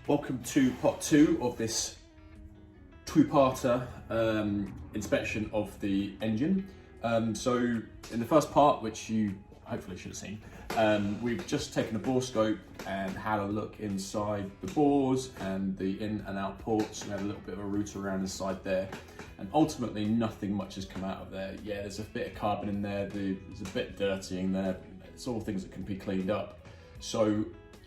Welcome to part 2 of this two-parter inspection of the engine. So in the first part, which you hopefully should have seen, we've just taken a bore scope and had a look inside the bores and the in and out ports. We had a little bit of a root around inside there, and ultimately nothing much has come out of there. Yeah, there's a bit of carbon in there, there's a bit dirty in there. It's all things that can be cleaned up. So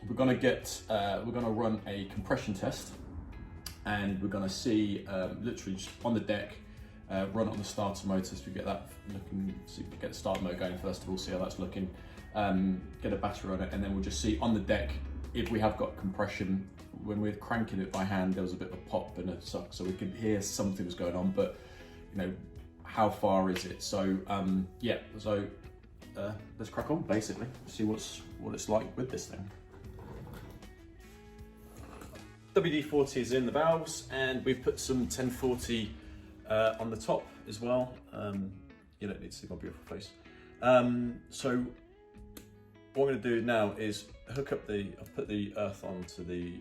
we're gonna run a compression test, and we're gonna see literally just on the deck, run it on the starter motor so we get that looking, see if we get the starter motor going first of all, see how that's looking, get a battery on it, and then we'll just see on the deck if we have got compression. When we're cranking it by hand, there was a bit of a pop and a suck, so we could hear something was going on, but you know, how far is it? So yeah, so let's crack on basically, see what it's like with this thing. WD-40 is in the valves, and we've put some 1040 on the top as well. You don't need to see my beautiful face. So what I'm going to do now is hook up I've put the earth onto the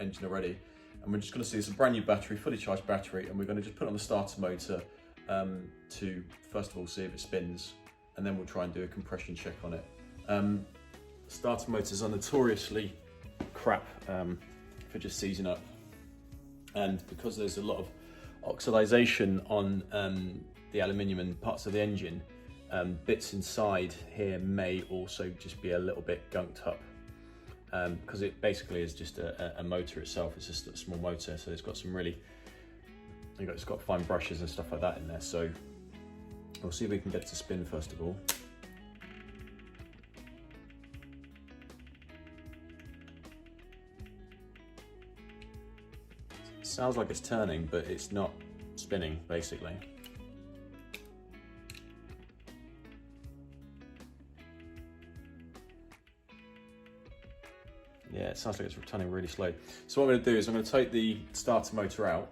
engine already, and we're just going to see it's a brand new battery, fully charged battery, and we're going to just put it on the starter motor to first of all see if it spins, and then we'll try and do a compression check on it. Starter motors are notoriously crap for just seizing up, and because there's a lot of oxidization on the aluminium and parts of the engine, bits inside here may also just be a little bit gunked up, because it basically is just a motor itself. It's just a small motor, so it's got some really, it's got fine brushes and stuff like that in there. So we'll see if we can get it to spin first of all. Sounds like it's turning, but it's not spinning, basically. Yeah, it sounds like it's turning really slow. So what I'm going to do is I'm going to take the starter motor out,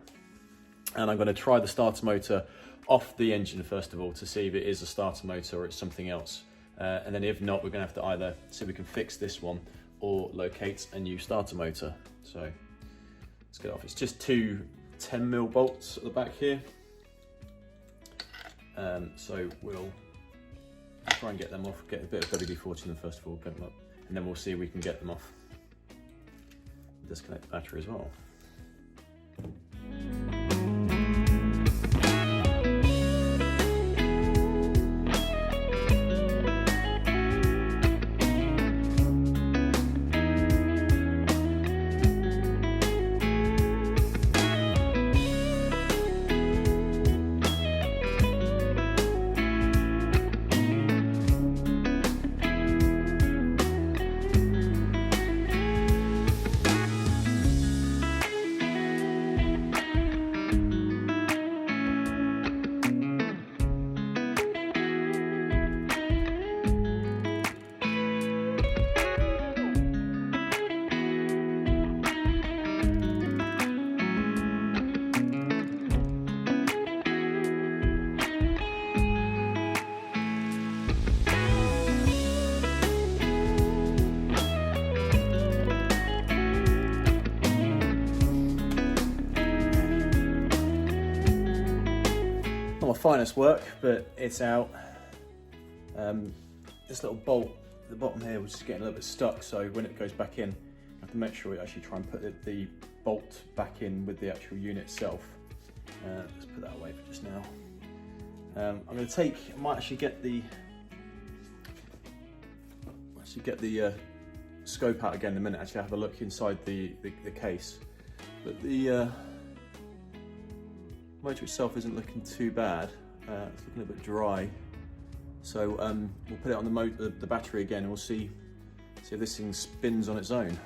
and I'm going to try the starter motor off the engine first of all to see if it is a starter motor or it's something else. And then if not, we're going to have to either see if we can fix this one or locate a new starter motor. So let's get it off. It's just two 10mm bolts at the back here. So we'll try and get them off, get a bit of WD-40 in them first of all, get them up, and then we'll see if we can get them off. Disconnect the battery as well. Not my finest work, but it's out. This little bolt at the bottom here was just getting a little bit stuck, so when it goes back in, I have to make sure we actually try and put the bolt back in with the actual unit itself. Let's put that away for just now. I'm going to I might actually get the scope out again in a minute. Actually, have a look inside the case, but the motor itself isn't looking too bad. It's looking a bit dry, so we'll put it on the battery again, and we'll see if this thing spins on its own.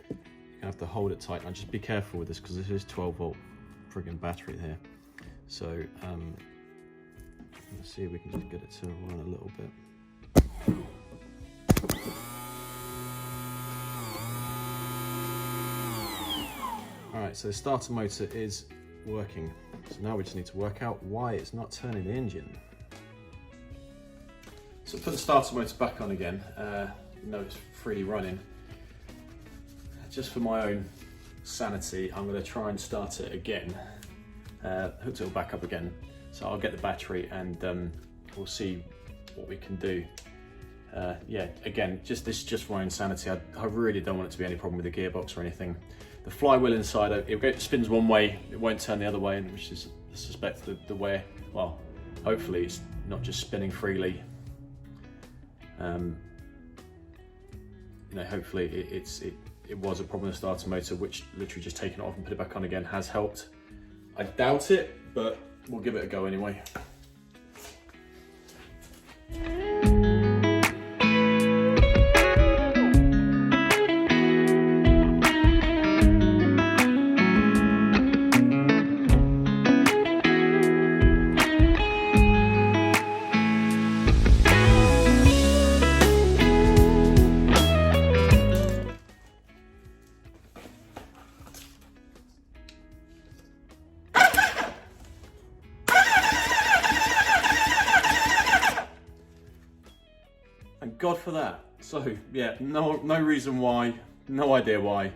You have to hold it tight. Now just be careful with this, because this is 12-volt friggin' battery here. So let's see if we can just get it to run a little bit. All right. Right, so the starter motor is working. So now we just need to work out why it's not turning the engine. So put the starter motor back on again. You know it's freely running. Just for my own sanity, I'm going to try and start it again. Hooked it all back up again. So I'll get the battery and we'll see what we can do. Yeah, again, just for my own sanity. I really don't want it to be any problem with the gearbox or anything. The flywheel inside, it spins one way, it won't turn the other way, which is, I suspect, the way, well, hopefully it's not just spinning freely. You know, hopefully it was a problem with the starter motor, which literally just taking it off and put it back on again has helped. I doubt it, but we'll give it a go anyway. Thank God for that. So yeah, no reason why, no idea why.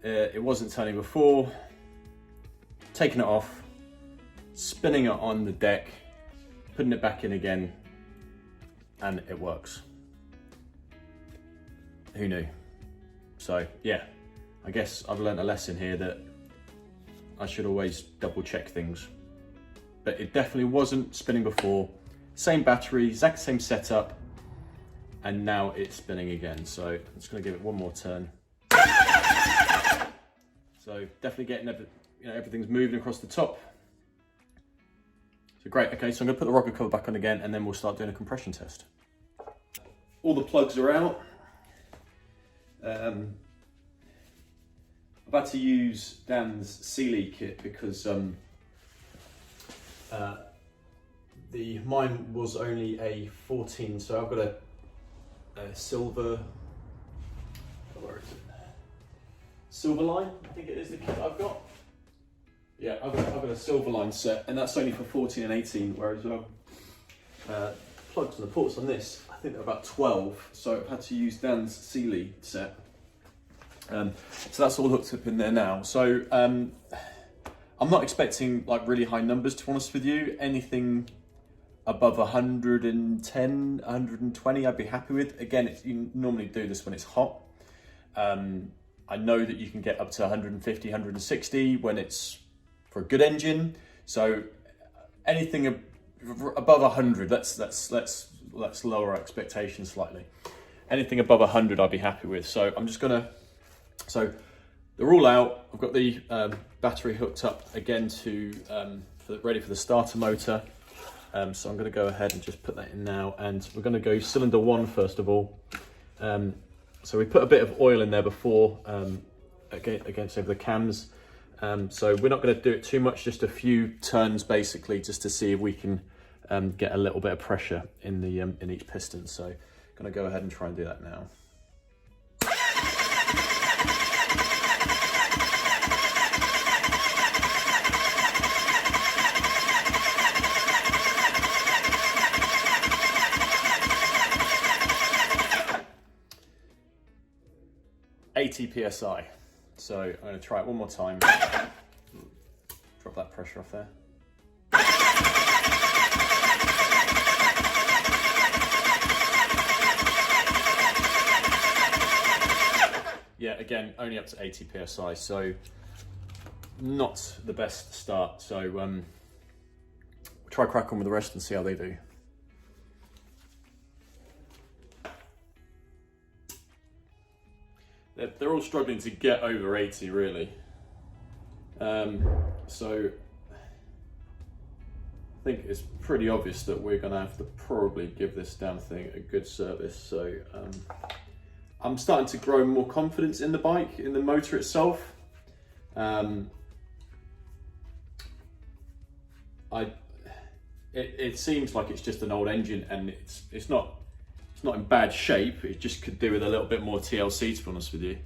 It wasn't turning before. Taking it off, spinning it on the deck, putting it back in again, and it works. Who knew? So yeah, I guess I've learned a lesson here that I should always double check things. But it definitely wasn't spinning before. Same battery, exact same setup. And now it's spinning again. So I'm just gonna give it one more turn. So definitely getting everything's moving across the top. So great, okay, so I'm gonna put the rocker cover back on again and then we'll start doing a compression test. All the plugs are out. I've had to use Dan's Sealy kit because mine was only a 14, so I've got a silver, where is it? Silverline, I think it is the kit I've got. Yeah, I've got a Silverline set, and that's only for 14 and 18, whereas plugs and the ports on this, I think they're about 12, so I've had to use Dan's Sealy set. So that's all hooked up in there now. So I'm not expecting like really high numbers, to be honest with you. Anything above 110, 120, I'd be happy with. Again, you normally do this when it's hot. I know that you can get up to 150, 160 when it's for a good engine. So anything above 100, let's lower our expectations slightly. Anything above 100, I'd be happy with. So I'm just gonna, so they're all out. I've got the battery hooked up again to ready for the starter motor. So I'm going to go ahead and just put that in now, and we're going to go cylinder 1 first of all. So we put a bit of oil in there before against over the cams. So we're not going to do it too much, just a few turns basically, just to see if we can get a little bit of pressure in the in each piston. So I'm going to go ahead and try and do that now. PSI. So I'm going to try it one more time. Drop that pressure off there. Yeah, again, only up to 80 PSI, so not the best start. So we'll try crack on with the rest and see how they do. They're all struggling to get over 80 really. So I think it's pretty obvious that we're gonna have to probably give this damn thing a good service. So I'm starting to grow more confidence in the bike, in the motor itself. It seems like it's just an old engine, and it's not in bad shape. It just could do with a little bit more TLC, to be honest with you.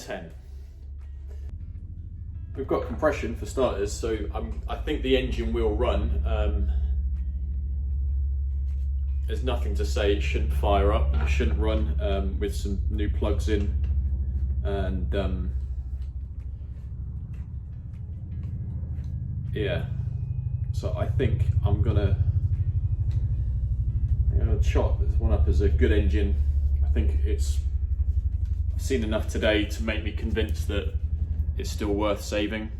10. We've got compression for starters, so I think the engine will run. There's nothing to say it shouldn't fire up, it shouldn't run with some new plugs in. And yeah, so I think I'm gonna chalk this one up as a good engine. I think I've seen enough today to make me convinced that it's still worth saving.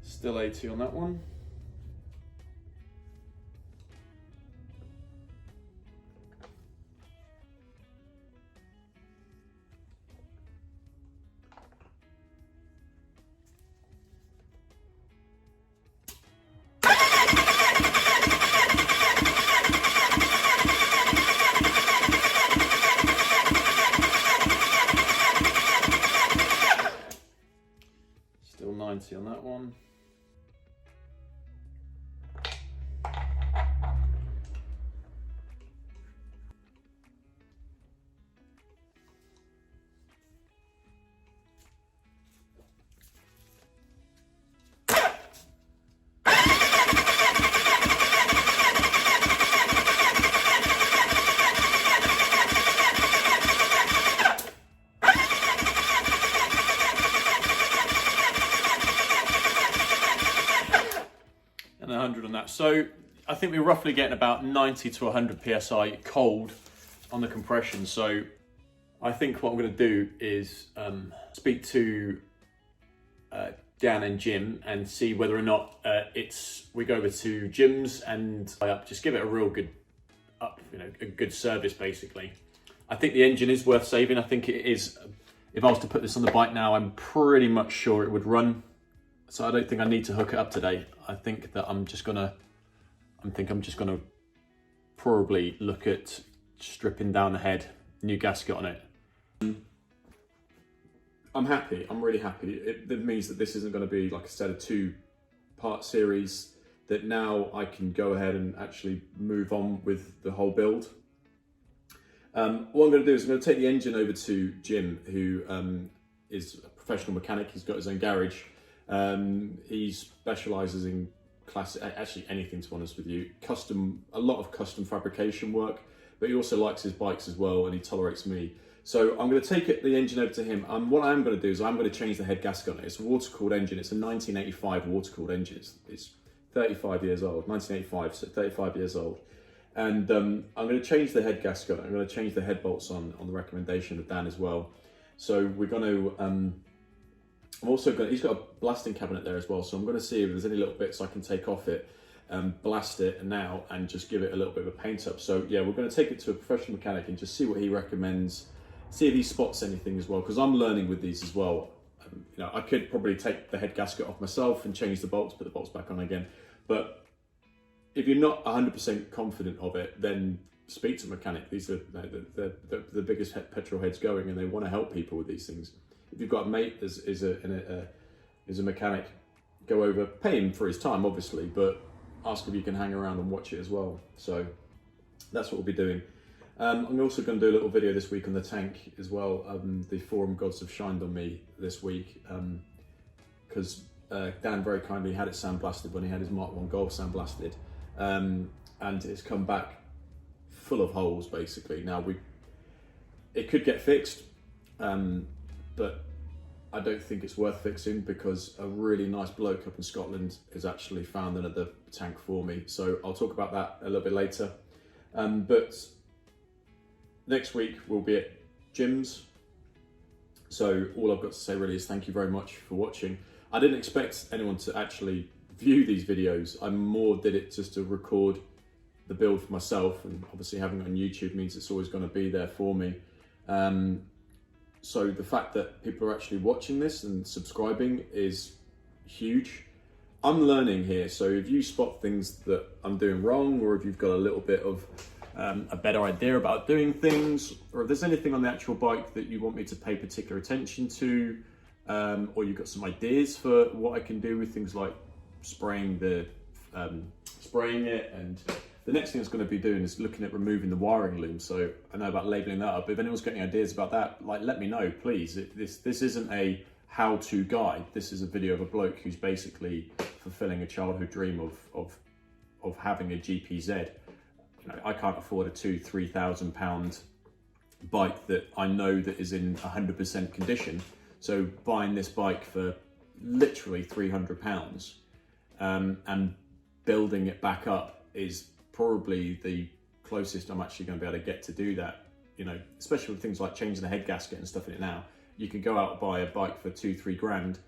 Still 80 on that one. Still 90 on that one. And 100 on that. So I think we're roughly getting about 90 to 100 psi cold on the compression. So I think what I'm going to do is speak to Dan and Jim and see whether or not we go over to Jim's and just give it a real good a good service basically. I think the engine is worth saving. I think it is. If I was to put this on the bike now, I'm pretty much sure it would run. So I don't think I need to hook it up today. I think that I'm just gonna probably look at stripping down the head, new gasket on it. I'm happy, I'm really happy. It means that this isn't gonna be like a set of 2-part series, that now I can go ahead and actually move on with the whole build. What I'm gonna do is I'm gonna take the engine over to Jim, who is a professional mechanic. He's got his own garage. He specialises in actually anything, to be honest with you, a lot of custom fabrication work, but he also likes his bikes as well, and he tolerates me. So I'm going to take the engine over to him, and what I'm going to do is I'm going to change the head gasket on it. It's a water-cooled engine. It's a 1985 water-cooled engine. It's 35 years old, 1985, so 35 years old. And I'm going to change the head gasket. I'm going to change the head bolts on the recommendation of Dan as well. So we're going to he's got a blasting cabinet there as well, so I'm going to see if there's any little bits I can take off it, blast it now, and just give it a little bit of a paint up. So yeah, we're going to take it to a professional mechanic and just see what he recommends, see if he spots anything as well, because I'm learning with these as well. I could probably take the head gasket off myself and change the bolts, put the bolts back on again, but if you're not 100% confident of it, then speak to a mechanic. These are the biggest petrol heads going, and they want to help people with these things. If you've got a mate is a mechanic, go over, pay him for his time, obviously, but ask if you can hang around and watch it as well. So that's what we'll be doing. I'm also going to do a little video this week on the tank as well. The forum gods have shined on me this week because Dan very kindly had it sandblasted when he had his Mark 1 Golf sandblasted, and it's come back full of holes basically. Now it could get fixed. But I don't think it's worth fixing, because a really nice bloke up in Scotland has actually found another tank for me. So I'll talk about that a little bit later. But next week we'll be at Jim's. So all I've got to say really is thank you very much for watching. I didn't expect anyone to actually view these videos. I more did it just to record the build for myself, and obviously having it on YouTube means it's always going to be there for me. So the fact that people are actually watching this and subscribing is huge. I'm learning here, so if you spot things that I'm doing wrong, or if you've got a little bit of a better idea about doing things, or if there's anything on the actual bike that you want me to pay particular attention to, or you've got some ideas for what I can do with things like spraying the spraying it, and the next thing it's going to be doing is looking at removing the wiring loom. So I know about labelling that up. If anyone's got any ideas about that, like, let me know, please. This isn't a how-to guide. This is a video of a bloke who's basically fulfilling a childhood dream of having a GPZ. You know, I can't afford a £2,000–3,000 bike that I know that is in 100% condition. So buying this bike for literally £300 and building it back up is probably the closest I'm actually going to be able to get to do that. You know, especially with things like changing the head gasket and stuff in it now. You could go out and buy a bike for 2–3 grand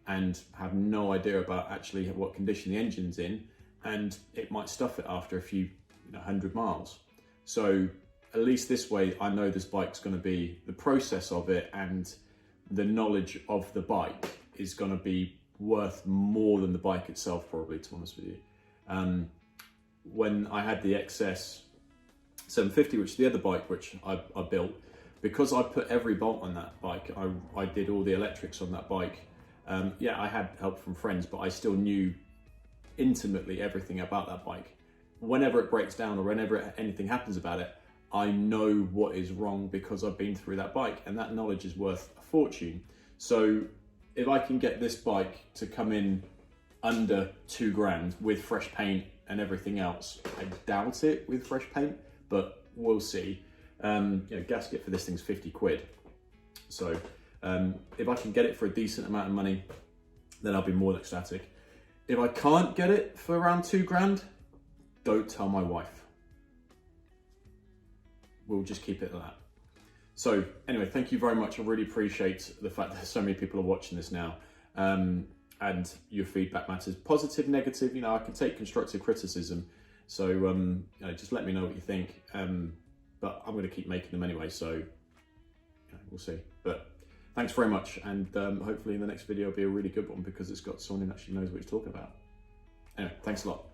and have no idea about actually what condition the engine's in, and it might stuff it after a few 100 miles. So at least this way I know this bike's going to be, the process of it and the knowledge of the bike is going to be worth more than the bike itself, probably, to be honest with you. When I had the XS 750, which is the other bike which I built, because I put every bolt on that bike, I did all the electrics on that bike. Yeah, I had help from friends, but I still knew intimately everything about that bike. Whenever it breaks down or whenever anything happens about it, I know what is wrong because I've been through that bike, and that knowledge is worth a fortune. So if I can get this bike to come in under 2 grand with fresh paint and everything else, I doubt it with fresh paint, but we'll see. You know, gasket for this thing's 50 quid. So if I can get it for a decent amount of money, then I'll be more than ecstatic. If I can't get it for around 2 grand, don't tell my wife. We'll just keep it at that. So anyway, thank you very much. I really appreciate the fact that so many people are watching this now. And your feedback matters. Positive, negative, you know, I can take constructive criticism. So you know, just let me know what you think. But I'm going to keep making them anyway, so you know, we'll see. But thanks very much, and hopefully in the next video will be a really good one because it's got someone who actually knows what he's talking about. Anyway, thanks a lot.